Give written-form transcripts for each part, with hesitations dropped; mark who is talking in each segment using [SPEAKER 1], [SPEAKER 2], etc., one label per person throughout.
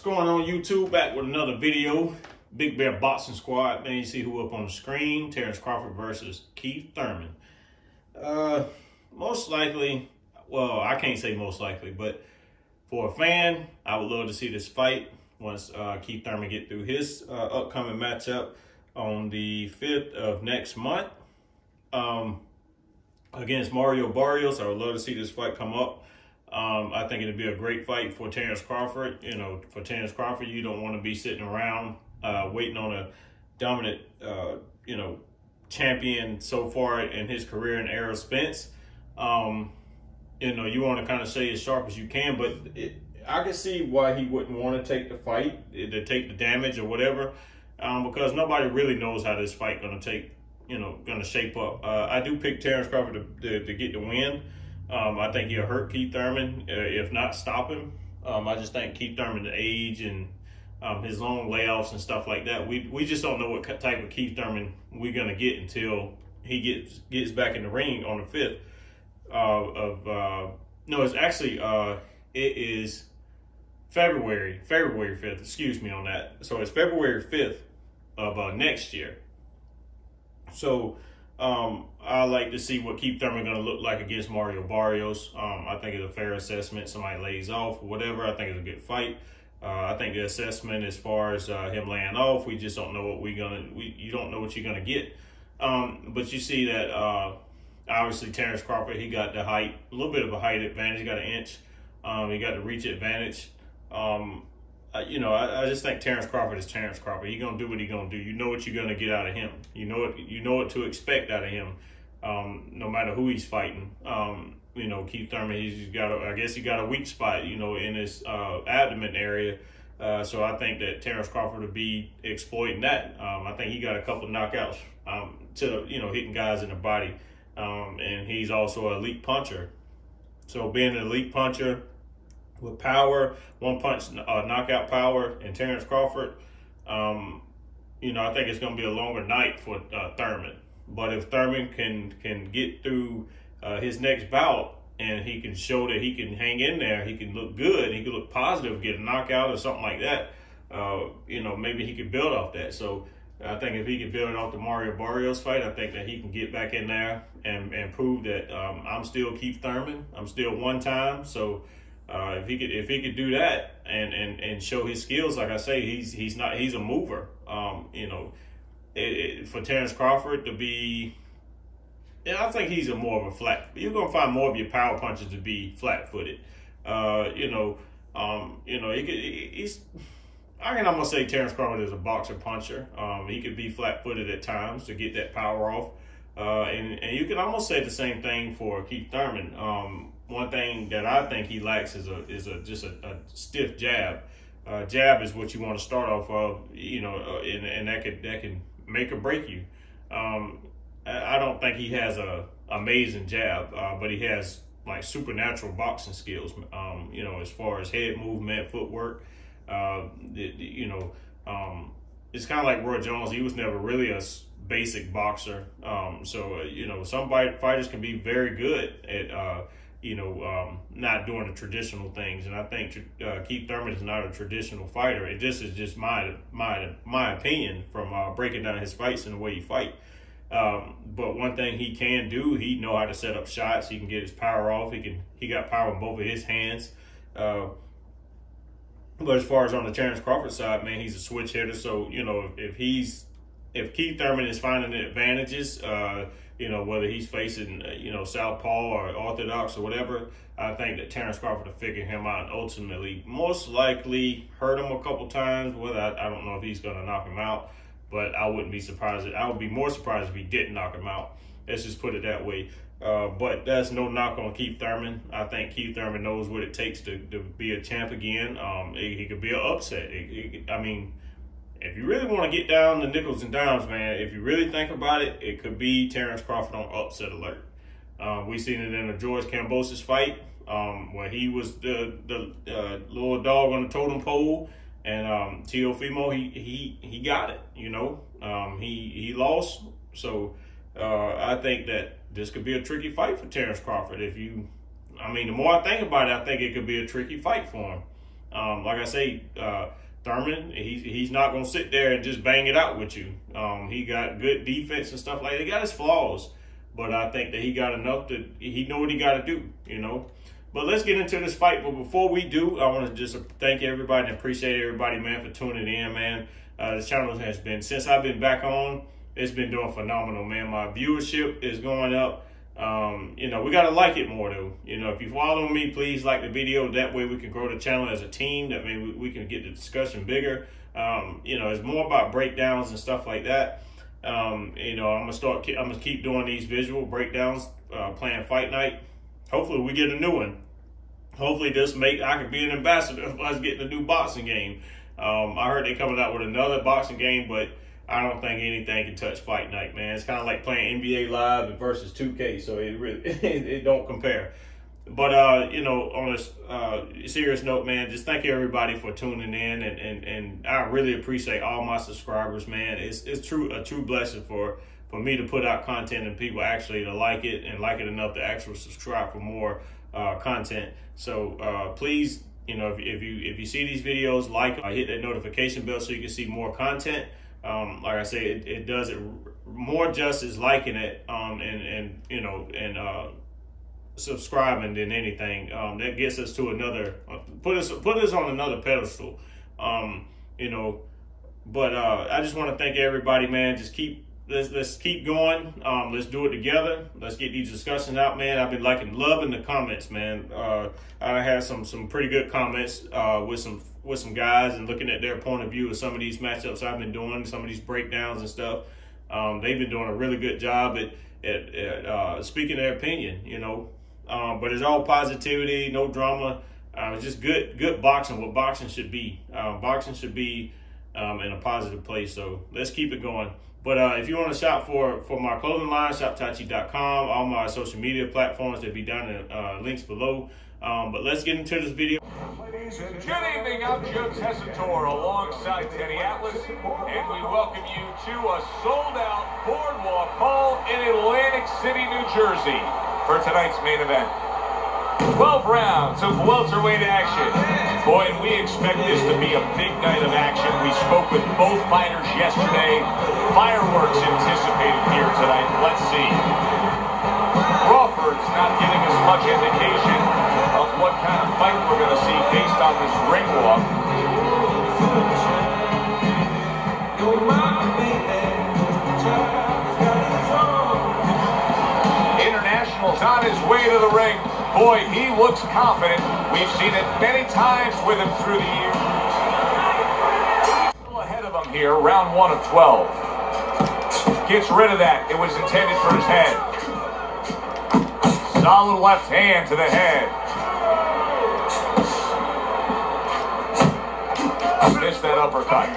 [SPEAKER 1] going on YouTube? Back with another video. Big Bear Boxing Squad. Man, you see who up on the screen. Terence Crawford versus Keith Thurman. Most likely, well, I can't say most likely, but for a fan, I would love to see this fight once Keith Thurman get through his upcoming matchup on the 5th of next month against Mario Barrios. I would love to see this fight come up. I think it'd be a great fight for Terence Crawford. You know, for Terence Crawford, you don't want to be sitting around waiting on a dominant, champion so far in his career in Errol Spence. You want to kind of stay as sharp as you can, but I can see why he wouldn't want to take the fight, to take the damage or whatever, because nobody really knows how this fight going to shape up. I do pick Terence Crawford to get the win. I think he'll hurt Keith Thurman, if not stop him. I just think Keith Thurman's age and his long layoffs and stuff like that, we just don't know what type of Keith Thurman we're going to get until he gets back in the ring on the 5th no, it's actually, it is February 5th, excuse me on that. So it's February 5th of next year. So I like to see what Keith Thurman going to look like against Mario Barrios. I think it's a fair assessment. Somebody lays off or whatever. I think it's a good fight. I think the assessment as far as him laying off, we just don't know what you don't know what you're gonna get. But you see that obviously Terence Crawford, he got the height, a little bit of a height advantage. He got an inch. He got the reach advantage. I just think Terence Crawford is Terence Crawford. He's gonna do what he's gonna do. You know what you're gonna get out of him. You know what to expect out of him. No matter who he's fighting. Keith Thurman, he got a weak spot, in his abdomen area. So I think that Terence Crawford will be exploiting that. I think he got a couple knockouts hitting guys in the body. And he's also an elite puncher. So being an elite puncher with power, one punch knockout power, and Terence Crawford, I think it's going to be a longer night for Thurman. But if Thurman can get through his next bout and he can show that he can hang in there, he can look good, he can look positive, get a knockout or something like that, maybe he could build off that. So I think if he can build off the Mario Barrios fight, I think that he can get back in there and prove that I'm still Keith Thurman. I'm still one time. So if he could do that and show his skills, like I say, he's a mover. For Terence Crawford to be, I think he's more of a flat. You're gonna find more of your power punches to be flat-footed. I can almost say Terence Crawford is a boxer puncher. He could be flat-footed at times to get that power off. And you can almost say the same thing for Keith Thurman. One thing that I think he lacks is just a stiff jab. Jab is what you want to start off of, and that can make or break you. I don't think he has a amazing jab, but he has like supernatural boxing skills. As far as head movement, footwork. It's kind of like Roy Jones. He was never really a basic boxer. Some fighters can be very good at not doing the traditional things. And I think Keith Thurman is not a traditional fighter. It just is just my opinion from breaking down his fights and the way he fight. But one thing he can do, he know how to set up shots. He can get his power off. He got power in both of his hands. But as far as on the Terence Crawford side, man, he's a switch hitter. So, if Keith Thurman is finding the advantages, whether he's facing, southpaw or orthodox or whatever, I think that Terence Crawford will figure him out and ultimately, most likely, hurt him a couple times. Whether I don't know if he's going to knock him out, but I wouldn't be surprised. I would be more surprised if he didn't knock him out. Let's just put it that way. But that's no knock on Keith Thurman. I think Keith Thurman knows what it takes to be a champ again. He could be an upset. If you really want to get down the nickels and dimes, man, if you really think about it, it could be Terence Crawford on upset alert. We seen it in the George Kambosos fight, where he was the little dog on the totem pole, and Teofimo, he got it. He lost. So I think that this could be a tricky fight for Terence Crawford. The more I think about it, I think it could be a tricky fight for him. Like I say, Thurman, he's not going to sit there and just bang it out with you. He got good defense and stuff like that. He got his flaws, but I think that he got enough that he know what he got to do, you know. But let's get into this fight. But before we do, I want to just thank everybody and appreciate everybody, man, for tuning in, man. This channel has been, since I've been back on, it's been doing phenomenal, man. My viewership is going up. You know, we got to like it more, though. You know, if you follow me, please like the video. That way we can grow the channel as a team. That way we can get the discussion bigger. You know, it's more about breakdowns and stuff like that. You know, I'm gonna keep doing these visual breakdowns, playing Fight Night. Hopefully we get a new one. Hopefully I could be an ambassador of us getting a new boxing game. I heard they're coming out with another boxing game, but I don't think anything can touch Fight Night, man. It's kind of like playing NBA Live versus 2K, so it really it don't compare. But you know, on a serious note, man, just thank you everybody for tuning in, and I really appreciate all my subscribers, man. It's a true blessing for me to put out content and people actually to like it and like it enough to actually subscribe for more content. So please, you know, if you see these videos, hit that notification bell so you can see more content. Like I say, it does it more justice liking it and you know, and subscribing than anything. That gets us to another put us on another pedestal. You know, but I just want to thank everybody, man. Just let's keep going. Let's do it together. Let's get these discussions out, man. I've been loving the comments, man. I had some pretty good comments with some guys and looking at their point of view of some of these matchups I've been doing, some of these breakdowns and stuff. They've been doing a really good job at speaking their opinion, you know. But it's all positivity, no drama. It's just good boxing, what boxing should be. Boxing should be in a positive place. So let's keep it going. But if you want to shop for my clothing line, shoptachi.com. All my social media platforms, they'll be down in links below. But let's get into this video.
[SPEAKER 2] Good evening, I'm Joe Tessitore alongside Teddy Atlas, and we welcome you to a sold-out Boardwalk Hall in Atlantic City, New Jersey for tonight's main event. 12 rounds of welterweight action. Boy, and we expect this to be a big night of action. We spoke with both fighters yesterday. Fireworks anticipated here tonight. Let's see. Crawford's not giving us much indication of what kind of fight we're going to see based on this ring walk. International's on his way to the ring. Boy, he looks confident. We've seen it many times with him through the years. Still ahead of him here, round 1 of 12. Gets rid of that. It was intended for his head. Solid left hand to the head. Missed that uppercut.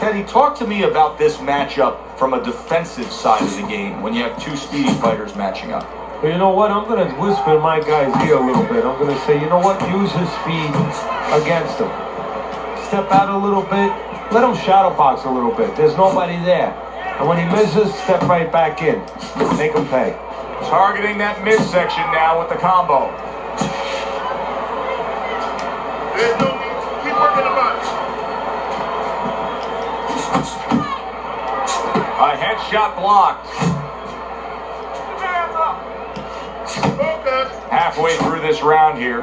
[SPEAKER 2] Teddy, talk to me about this matchup from a defensive side of the game when you have two speedy fighters matching up.
[SPEAKER 3] Well, you know what? I'm going to whisper my guy's ear a little bit. I'm going to say, you know what? Use his speed against him. Step out a little bit. Let him shadow box a little bit. There's nobody there. And when he misses, step right back in. Make him pay.
[SPEAKER 2] Targeting that midsection now with the combo.
[SPEAKER 4] There's no need. Keep working the body.
[SPEAKER 2] A headshot blocked.
[SPEAKER 4] Focus.
[SPEAKER 2] Halfway through this round here.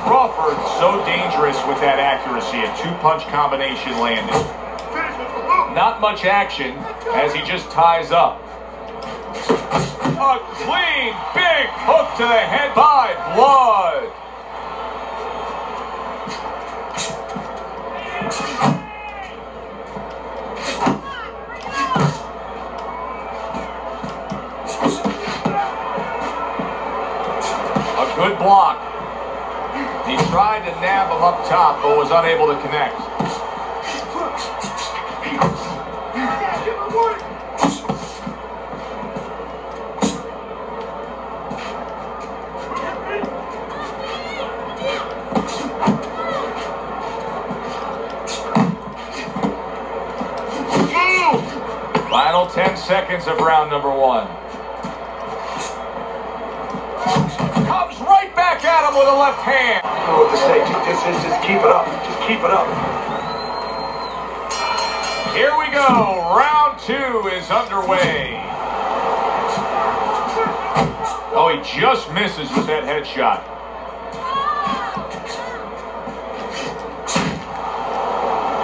[SPEAKER 2] Crawford so dangerous with that accuracy. A two-punch combination landed.
[SPEAKER 4] Finish with the hook.
[SPEAKER 2] Not much action as he just ties up. A clean, big hook to the head by Blood. A good block. He tried to nab him up top, but was unable to connect. Final 10 seconds of round number 1. at him with a left hand.
[SPEAKER 3] I don't know what to say. Just keep it up. Just keep it up.
[SPEAKER 2] Here we go. Round 2 is underway. Oh, he just misses with that headshot.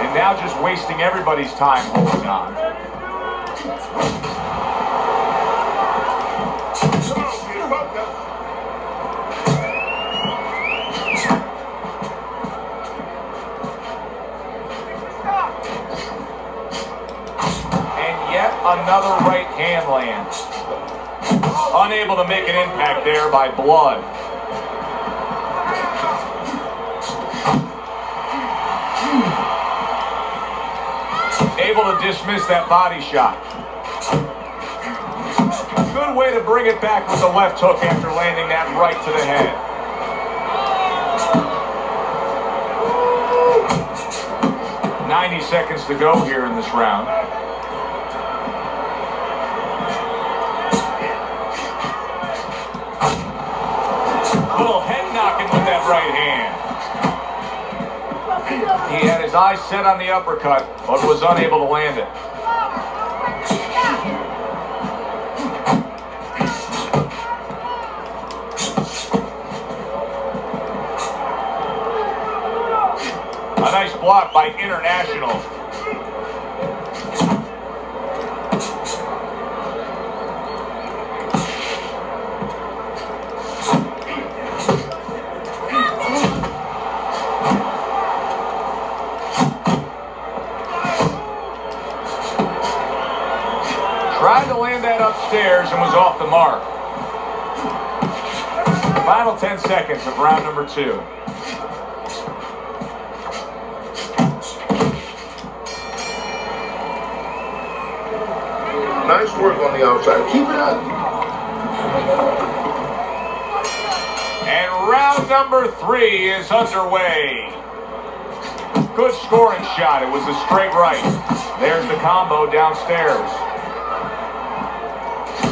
[SPEAKER 2] And now just wasting everybody's time holding on. And yet another right hand lands. Unable to make an impact there by Blood. Able to dismiss that body shot. Good way to bring it back with the left hook after landing that right to the head. "90 seconds to go here in this round. Little head knocking with that right hand. He had his eyes set on the uppercut, but was unable to land it. A nice block by International. Tried to land that upstairs and was off the mark. Final 10 seconds of round number 2.
[SPEAKER 4] Nice work on the outside. Keep it up.
[SPEAKER 2] And round number 3 is underway. Good scoring shot. It was a straight right. There's the combo downstairs.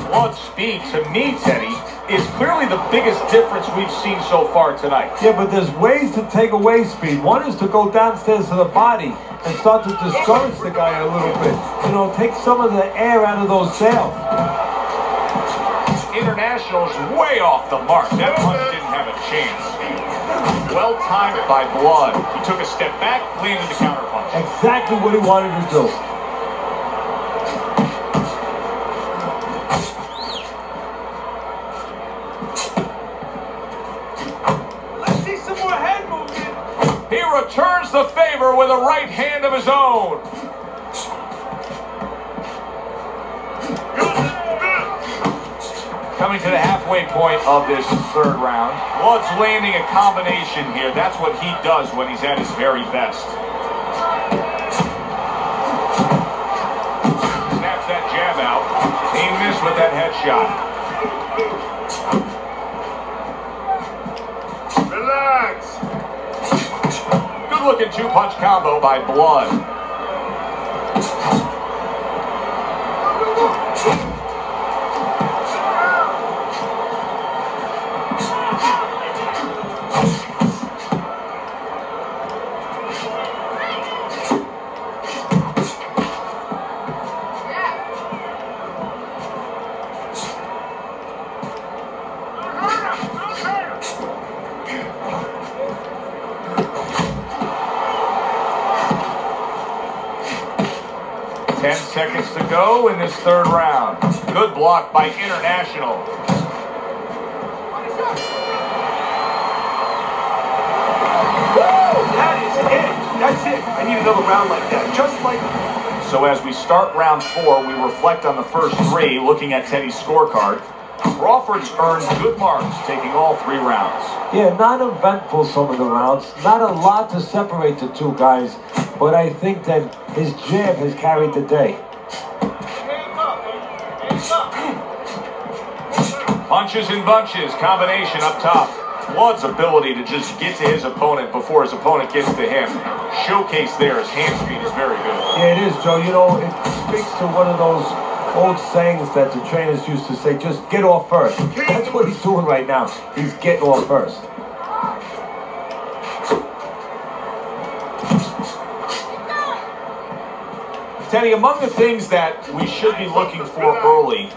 [SPEAKER 2] Blood's speed, to me, Teddy, is clearly the biggest difference we've seen so far tonight.
[SPEAKER 3] Yeah, but there's ways to take away speed. One is to go downstairs to the body and start to discourage the guy a little bit. You know, take some of the air out of those sails.
[SPEAKER 2] International's way off the mark. That punch didn't have a chance. Well timed by Blood. He took a step back, landed the counter punch.
[SPEAKER 3] Exactly what he wanted to do.
[SPEAKER 2] He returns the favor with a right hand of his own. Coming to the halfway point of this 3rd round. Blood's landing a combination here. That's what he does when he's at his very best. Snaps that jab out. He missed with that headshot.
[SPEAKER 4] Relax.
[SPEAKER 2] Good-looking 2-punch combo by Blood. Seconds to go in this 3rd round. Good block by International.
[SPEAKER 3] That is it. That's it. I need another round like that. Just like that.
[SPEAKER 2] So as we start round 4, we reflect on the first 3, looking at Teddy's scorecard. Crawford's earned good marks, taking all 3 rounds.
[SPEAKER 3] Yeah, not eventful some of the rounds. Not a lot to separate the two guys. But I think that his jab has carried the day.
[SPEAKER 2] Punches and bunches, combination up top. Blood's ability to just get to his opponent before his opponent gets to him. Showcase there, his hand speed is very good.
[SPEAKER 3] Yeah, it is, Joe. You know, it speaks to one of those old sayings that the trainers used to say, just get off first. That's what he's doing right now. He's getting off first.
[SPEAKER 2] Teddy, among the things that we should be looking for early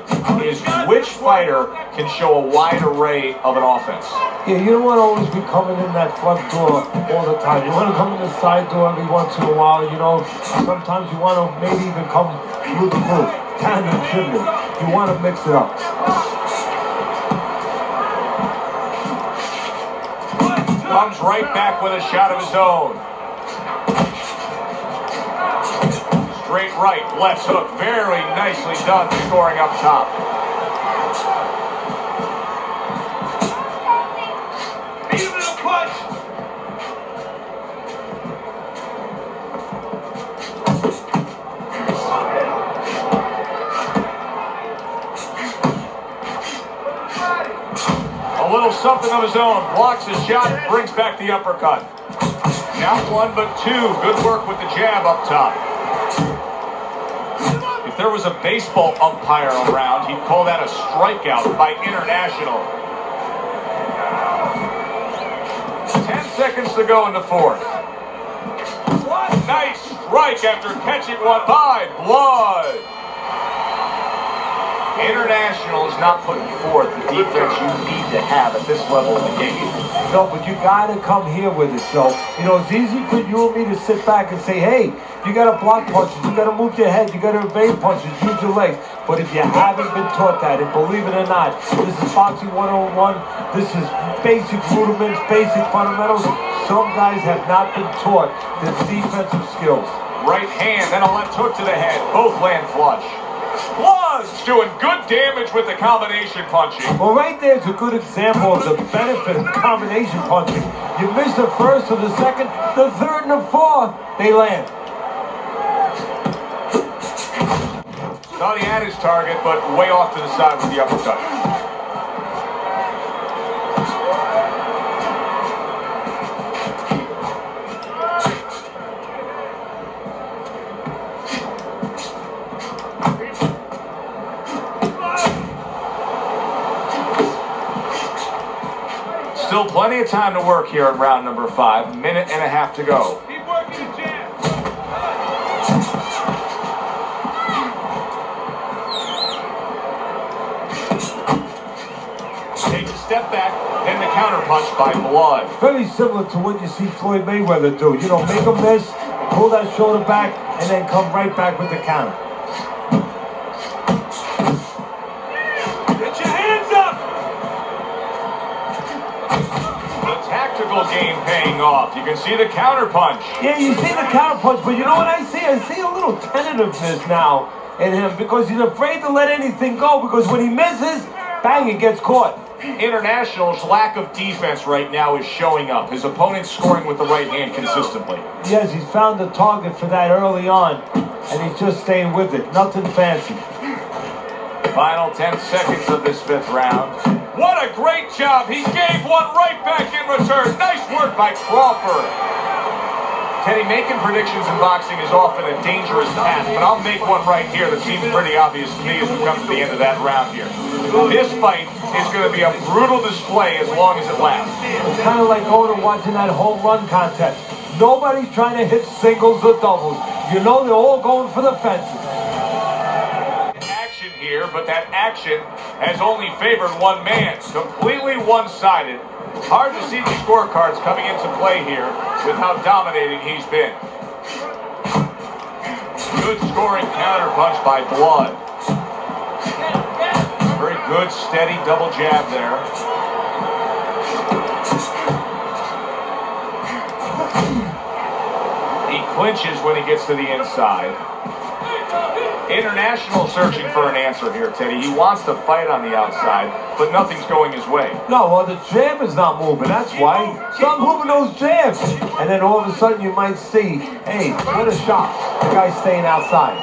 [SPEAKER 2] is which fighter can show a wide array of an offense.
[SPEAKER 3] Yeah, you don't want to always be coming in that front door all the time. You want to come in the side door every once in a while. You know, sometimes you want to maybe even come through the roof, tandem chimney. You want to mix it up.
[SPEAKER 2] Comes right back with a shot of his own. Straight right, left hook, very nicely done, scoring up top. Even a punch. A little something of his own, blocks his shot, brings back the uppercut. Not one, but two. Good work with the jab up top. If there was a baseball umpire around, he'd call that a strikeout by International. 10 seconds to go in the fourth. Nice strike after catching one by Blood. International is not putting forth the defense you need to have at this level of the game.
[SPEAKER 3] No, but you got to come here with it, Joe. You know, it's easy for you and me to sit back and say, hey, you got to block punches, you got to move your head, you got to evade punches, use your legs. But if you haven't been taught that, and believe it or not, this is boxing 101, this is basic rudiments, basic fundamentals. Some guys have not been taught the defensive skills.
[SPEAKER 2] Right hand, then a left hook to the head, both land flush. Blood's doing good damage with the combination punching.
[SPEAKER 3] Well, right there's a good example of the benefit of combination punching. You miss the first or the second, the third and the fourth, they land.
[SPEAKER 2] Thought he had his target, but way off to the side with the uppercut. Still plenty of time to work here in round number 5. Minute and a half to go. Keep working the jab. Takes a step back, then the counter punch by Blood.
[SPEAKER 3] Very similar to what you see Floyd Mayweather do. You know, make a miss, pull that shoulder back, and then come right back with the counter.
[SPEAKER 2] Get your hands up! The tactical game paying off. You can see the counter punch.
[SPEAKER 3] Yeah, you see the counter punch, but you know what I see? I see a little tentativeness now in him because he's afraid to let anything go because when he misses, bang, it gets caught.
[SPEAKER 2] International's lack of defense right now is showing up. His opponent's scoring with the right hand consistently.
[SPEAKER 3] Yes, he's found the target for that early on, and he's just staying with it. Nothing fancy.
[SPEAKER 2] Final 10 seconds of this 5th round. What a great job. He gave one right back in return. Nice work by Crawford. Teddy, making predictions in boxing is often a dangerous task, but I'll make one right here that seems pretty obvious to me as we come to the end of that round here. This fight is going to be a brutal display as long as it lasts.
[SPEAKER 3] It's kind of like going and watching that home run contest. Nobody's trying to hit singles or doubles. You know they're all going for the fences.
[SPEAKER 2] Action here, but that action has only favored one man. Completely one-sided. Hard to see the scorecards coming into play here with how dominating he's been. Good scoring counter punch by Blood. Very good, steady double jab there. He clinches when he gets to the inside. International searching for an answer here, Teddy. He wants to fight on the outside, but nothing's going his way.
[SPEAKER 3] No, well, the jab is not moving. That's why. Stop moving those jabs. And then all of a sudden you might see, hey, what a shot. The guy's staying outside.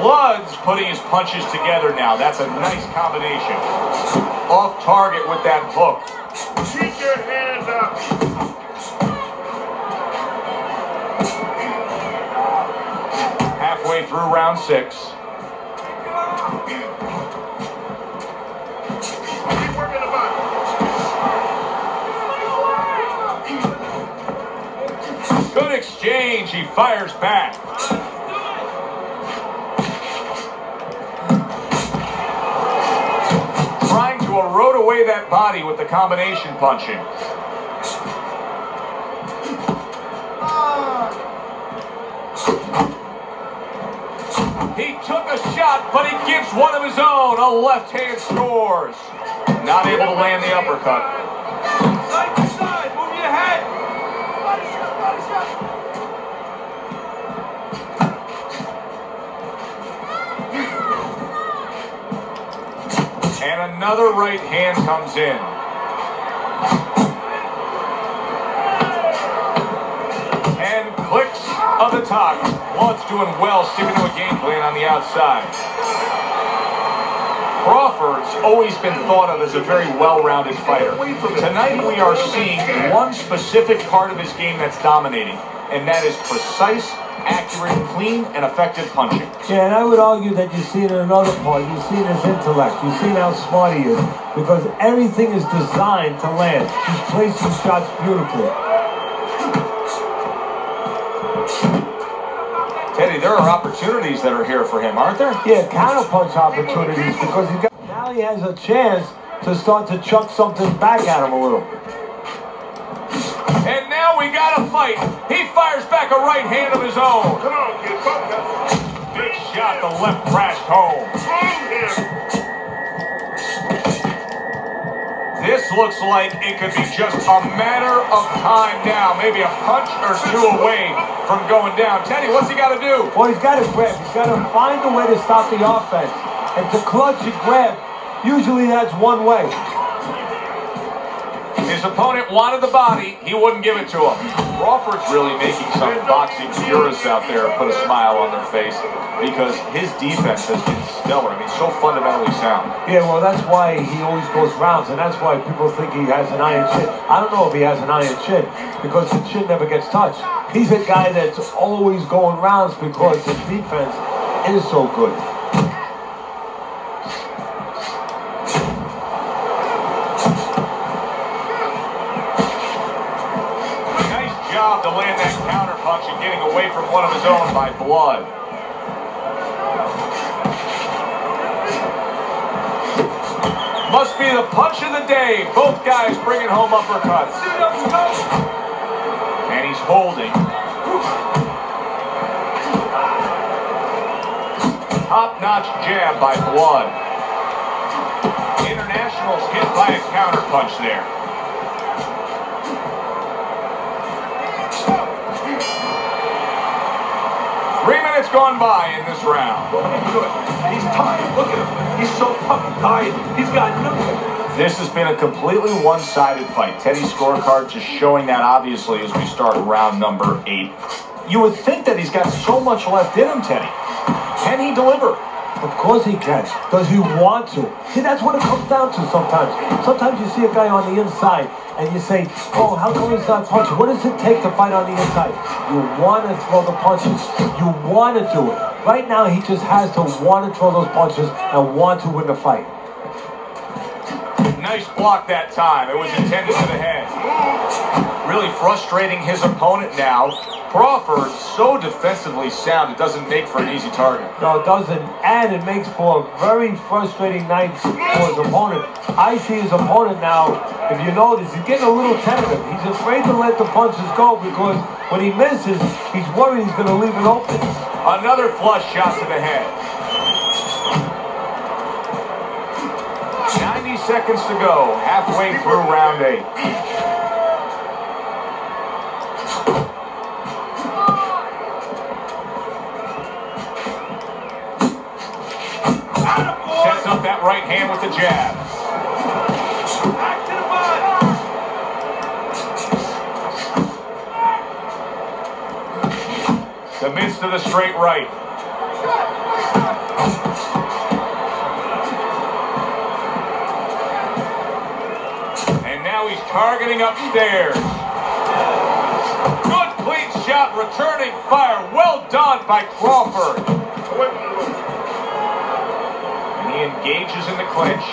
[SPEAKER 2] Blood's putting his punches together now. That's a nice combination. Off target with that hook.
[SPEAKER 4] Keep your hands up.
[SPEAKER 2] Halfway through round 6.
[SPEAKER 4] Keep working the body.
[SPEAKER 2] Good exchange. He fires back. smart body with the combination punching. He took a shot, but he gives one of his own. A left hand scores. Not able to land the uppercut.
[SPEAKER 3] Side to side, move your head.
[SPEAKER 2] And another right hand comes in. And clicks of the top. Blood's doing well, sticking to a game plan on the outside. Crawford's always been thought of as a very well-rounded fighter. Tonight we are seeing one specific part of his game that's dominating, and that is precise, accurate, clean, and effective punching.
[SPEAKER 3] Yeah, and I would argue that you see it in another part. You see his intellect. You see how smart he is, because everything is designed to land. He's placing shots beautifully.
[SPEAKER 2] Teddy, there are opportunities that are here for him, aren't there?
[SPEAKER 3] Yeah, counterpunch opportunities, because now he has a chance to start to chuck something back at him a little.
[SPEAKER 2] And now we got a fight. He fires back a right hand of his own.
[SPEAKER 4] Come on, kid.
[SPEAKER 2] Big shot, the left crashed home. This looks like it could be just a matter of time now. Maybe a punch or two away from going down. Teddy, what's he got to do?
[SPEAKER 3] Well, he's got to grab. He's got to find a way to stop the offense. And to clutch and grab, usually that's one way.
[SPEAKER 2] His opponent wanted the body. He wouldn't give it to him. Crawford's really making some boxing purists out there put a smile on their face because his defense has been stellar. I mean, so fundamentally sound.
[SPEAKER 3] Yeah, well, that's why he always goes rounds, and that's why people think he has an iron chin. I don't know if he has an iron chin because the chin never gets touched. He's a guy that's always going rounds because his defense is so good.
[SPEAKER 2] To land that counter punch and getting away from one of his own by blood. Must be the punch of the day. Both guys bringing home uppercuts. And he's holding. Top-notch jab by Blood. Internationals hit by a counter punch there. 3 minutes gone by in this round.
[SPEAKER 3] He's tired. Look at him. He's so fucking tired. He's got nothing.
[SPEAKER 2] This has been a completely one-sided fight. Teddy's scorecard just showing that obviously as we start round number 8. You would think that he's got so much left in him, Teddy. Can he deliver?
[SPEAKER 3] Of course he can. Does he want to? See, that's what it comes down to sometimes. Sometimes you see a guy on the inside and you say, oh, how come he's not punching? What does it take to fight on the inside? You want to throw the punches. You want to do it. Right now, he just has to want to throw those punches and want to win the fight.
[SPEAKER 2] Nice block that time. It was intended to the head. Really frustrating his opponent now. Crawford, so defensively sound, it doesn't make for an easy target.
[SPEAKER 3] No, it doesn't. And it makes for a very frustrating night for his opponent. I see his opponent now, if you notice, he's getting a little tentative. He's afraid to let the punches go because when he misses, he's worried he's going to leave it open.
[SPEAKER 2] Another flush shot to the head. 90 seconds to go, halfway through round 8. Sets up that right hand with the jab.
[SPEAKER 3] Back to the bud.
[SPEAKER 2] Submits to the straight right. And now he's targeting upstairs. Good clean shot, returning fire. Well done by Crawford. And he engages in the clinch.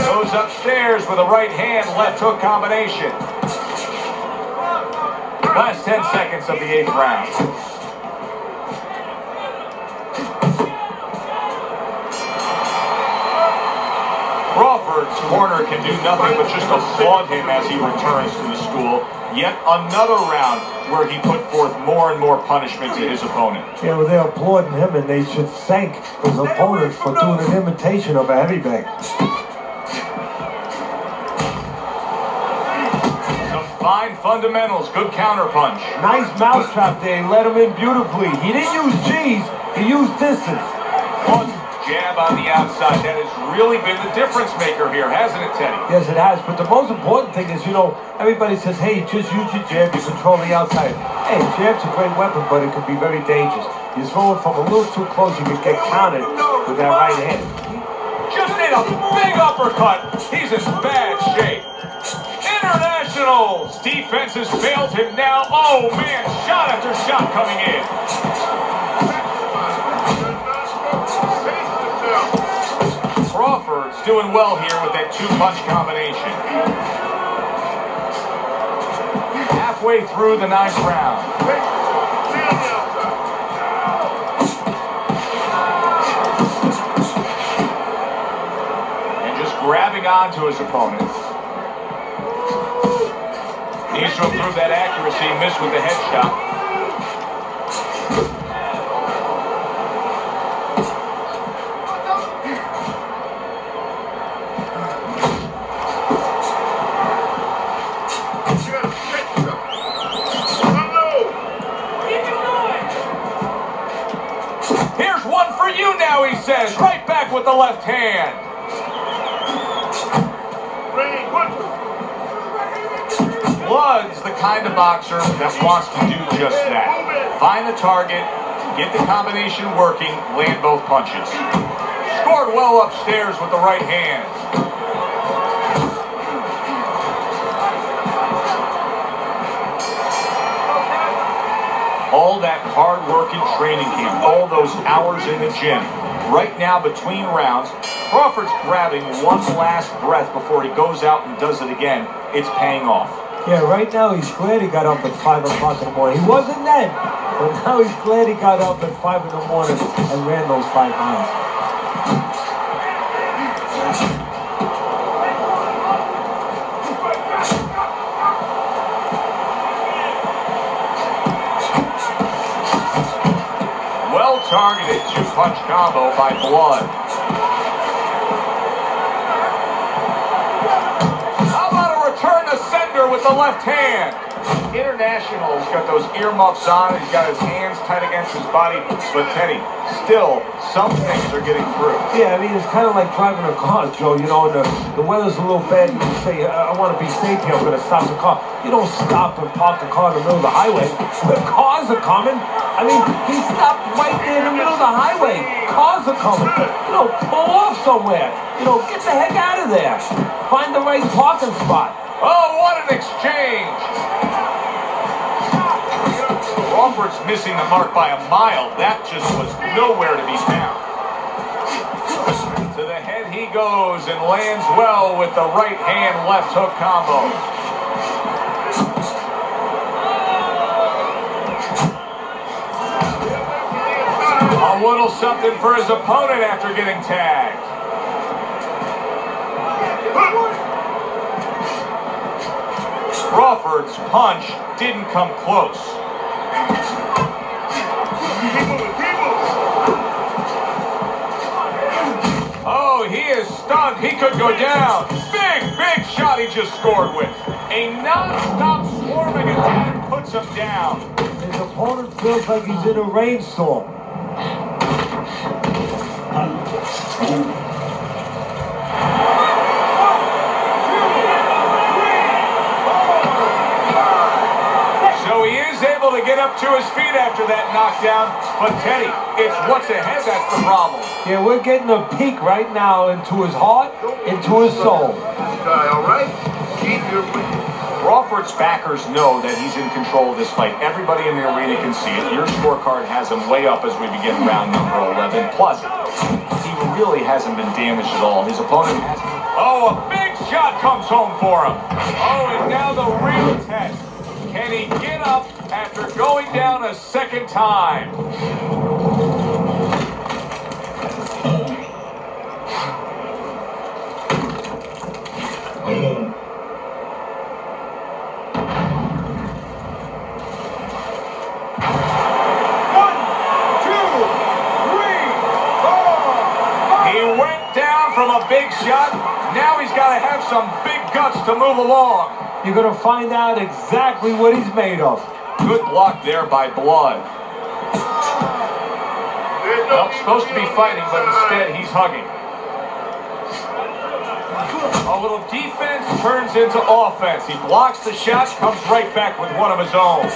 [SPEAKER 2] Goes upstairs with a right hand, left hook combination. Last 10 seconds of the 8th round. Crawford's corner can do nothing but just applaud him as he returns to the school. Yet another round where he put forth more and more punishment to his opponent.
[SPEAKER 3] Yeah, well, they're applauding him, and they should thank his opponent for doing an imitation of a heavyweight.
[SPEAKER 2] Some fine fundamentals, good counterpunch.
[SPEAKER 3] Nice mousetrap there. He let him in beautifully. He didn't use G's. He used distance.
[SPEAKER 2] One jab on the outside. That has really been the difference maker here, hasn't it, Teddy?
[SPEAKER 3] Yes, it has. But the most important thing is, you know, everybody says, hey, just use your jab. You control the outside. Hey, jab's a great weapon, but it can be very dangerous. You throw it from a little too close, you can get counted with that right hand.
[SPEAKER 2] Just in a big uppercut. He's in bad shape. International's defense has failed him now. Oh, man, shot after shot coming in. Crawford's doing well here with that two-punch combination. Halfway through the 9th round. And just grabbing onto his opponent. Needs to improve that accuracy. Missed with the headshot. He says, right back with the left hand. Blood's the kind of boxer that wants to do just that. Find the target, get the combination working, land both punches. Scored well upstairs with the right hand. All that hard work in training camp, all those hours in the gym. Right now, between rounds, Crawford's grabbing one last breath before he goes out and does it again. It's paying off.
[SPEAKER 3] Yeah, right now he's glad he got up at 5 o'clock in the morning. He wasn't then, but now he's glad he got up at 5 in the morning and ran those 5 miles.
[SPEAKER 2] Targeted two-punch combo by Blood. How about a return to sender with the left hand? International's got those earmuffs on. He's got his hands tight against his body. But Teddy, still, some things are getting through.
[SPEAKER 3] Yeah, I mean, it's kind of like driving a car, Joe. You know, the weather's a little bad, and you say, I want to be safe here, I'm going to stop the car. You don't stop and park the car in the middle of the highway. The cars are coming. I mean, he stopped right there in the middle of the highway. Cars are coming. You know, pull off somewhere. You know, get the heck out of there. Find the right parking spot.
[SPEAKER 2] Oh, what an exchange. Crawford's missing the mark by a mile. That just was nowhere to be found. To the head he goes and lands well with the right hand left hook combo. A little something for his opponent after getting tagged. Crawford's punch didn't come close. Oh, he is stunned. He could go down. Big shot he just scored with. A non-stop swarming attack puts him down.
[SPEAKER 3] His opponent feels like he's in a rainstorm.
[SPEAKER 2] So he is able to get up to his feet after that knockdown. But Teddy, it's what's ahead that's the problem.
[SPEAKER 3] Yeah, we're getting a peek right now into his heart, into his soul.
[SPEAKER 4] All right? Keep your
[SPEAKER 2] Crawford's backers know that he's in control of this fight. Everybody in the arena can see it. Your scorecard has him way up as we begin round number 11. Plus, he really hasn't been damaged at all. His opponent has. Oh, a big shot comes home for him. Oh, and now the real test. Can he get up after going down a second time? big shot. Now he's got to have some big guts to move along.
[SPEAKER 3] You're going to find out exactly what he's made of.
[SPEAKER 2] Good block there by Blood. Well, supposed to be fighting, but instead he's hugging. A little defense turns into offense. He blocks the shot, comes right back with one of his own.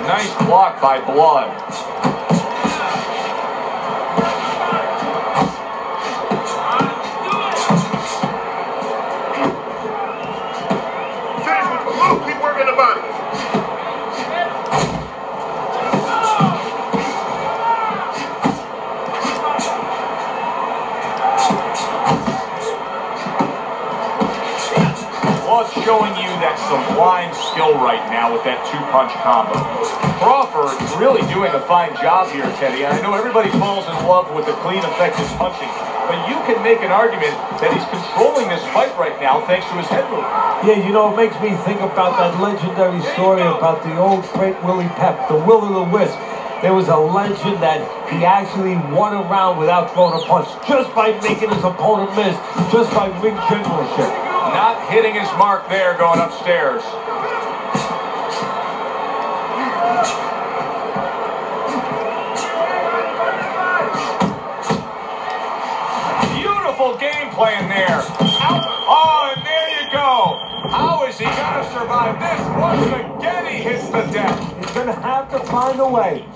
[SPEAKER 2] Nice block by Blood.
[SPEAKER 4] Keep working the body.
[SPEAKER 2] Showing you that sublime skill right now with that two-punch combo. Crawford really doing a fine job here, Teddy. And I know everybody falls in love with the clean, effective punching, but you can make an argument that he's controlling this fight right now thanks to his head movement.
[SPEAKER 3] Yeah, you know, it makes me think about that legendary story about the old great Willie Pep, the Will-o'-the-Wisp. There was a legend that he actually won a round without throwing a punch, just by making his opponent miss, just by ring generalship.
[SPEAKER 2] Not hitting his mark there going upstairs. Beautiful game plan there. Oh, and there you go. How is he going to survive this? Once again he hits the deck.
[SPEAKER 3] He's going to have to find a way.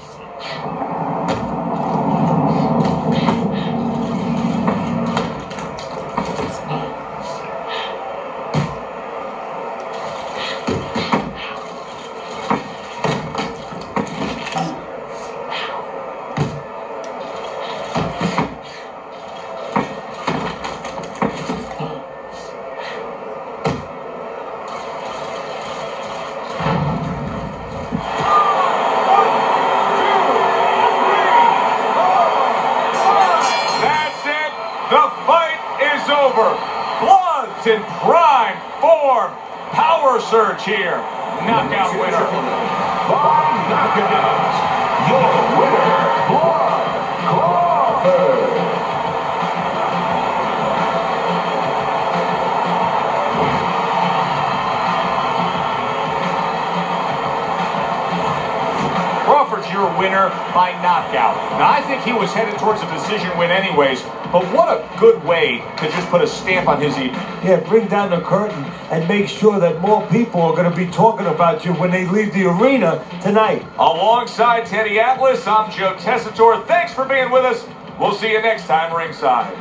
[SPEAKER 2] Blood's in prime form. Power surge here. Knockout winner.
[SPEAKER 5] By knockout, your winner, Blood Crawford.
[SPEAKER 2] Crawford's your winner by knockout. Now, I think he was headed towards a decision win anyways, but what a good way to just put a stamp on his evening.
[SPEAKER 3] Yeah, bring down the curtain and make sure that more people are going to be talking about you when they leave the arena tonight.
[SPEAKER 2] Alongside Teddy Atlas, I'm Joe Tessitore. Thanks for being with us. We'll see you next time ringside.